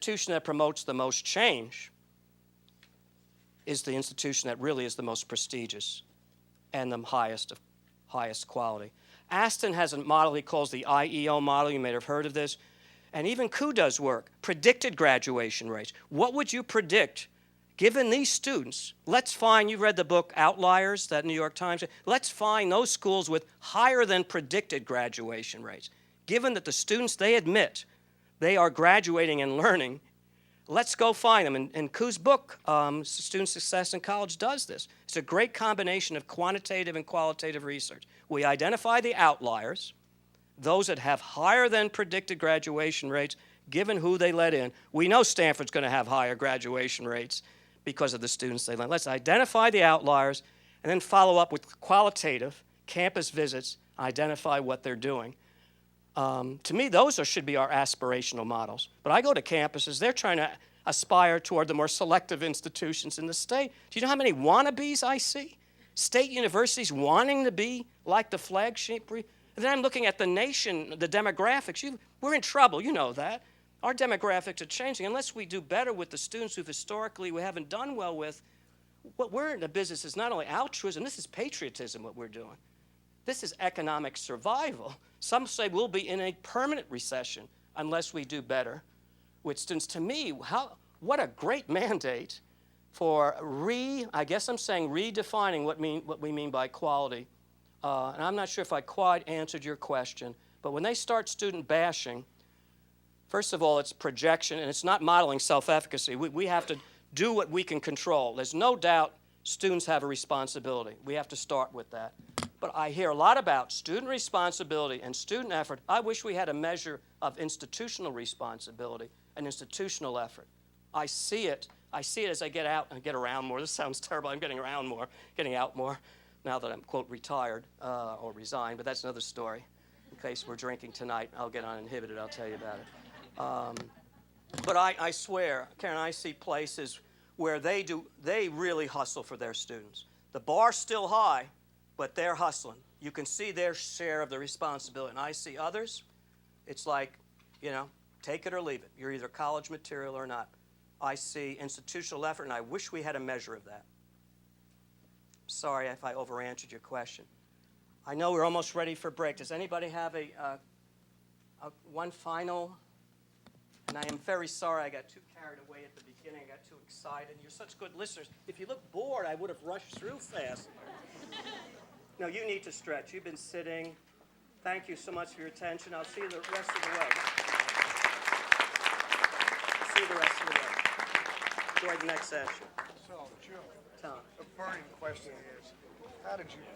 institution that promotes the most change is the institution that really is the most prestigious and the highest quality. Aston has a model he calls the IEO model. You may have heard of this. And even Cuseo does work. Predicted graduation rates. What would you predict, given these students? Let's find, you read the book Outliers, that New York Times. Let's find those schools with higher than predicted graduation rates. Given that the students they admit they are graduating and learning, let's go find them. And Cuseo's book, Student Success in College, does this. It's a great combination of quantitative and qualitative research. We identify the outliers, those that have higher than predicted graduation rates, given who they let in. We know Stanford's going to have higher graduation rates because of the students they let in. Let's identify the outliers and then follow up with qualitative campus visits, identify what they're doing. To me, those should be our aspirational models. But I go to campuses, they're trying to aspire toward the more selective institutions in the state. Do you know how many wannabes I see? State universities wanting to be like the flagship. And then I'm looking at the nation, the demographics. We're in trouble, you know that. Our demographics are changing. Unless we do better with the students who've historically we haven't done well with, what we're in the business is not only altruism, this is patriotism, what we're doing. This is economic survival. Some say we'll be in a permanent recession unless we do better with students. To me, what a great mandate for redefining what we mean by quality. And I'm not sure if I quite answered your question, but when they start student bashing, first of all, it's projection, and it's not modeling self-efficacy. We have to do what we can control. There's no doubt students have a responsibility. We have to start with that. But I hear a lot about student responsibility and student effort. I wish we had a measure of institutional responsibility and institutional effort. I see it as I get out and get around more. This sounds terrible. I'm getting out more now that I'm, quote, retired or resigned, but that's another story. In case we're drinking tonight, I'll get uninhibited. I'll tell you about it. But I swear, Karen, I see places where they really hustle for their students. The bar's still high, but they're hustling. You can see their share of the responsibility. And I see others, it's like, take it or leave it. You're either college material or not. I see institutional effort, and I wish we had a measure of that. Sorry if I over-answered your question. I know we're almost ready for break. Does anybody have one final? And I am very sorry I got too carried away at the beginning. I got too excited. You're such good listeners. If you look bored, I would have rushed through fast. No, you need to stretch. You've been sitting. Thank you so much for your attention. I'll see you the rest of the way. See you the rest of the way. Enjoy the next session. So, Joe, Tom. the burning question is, how did you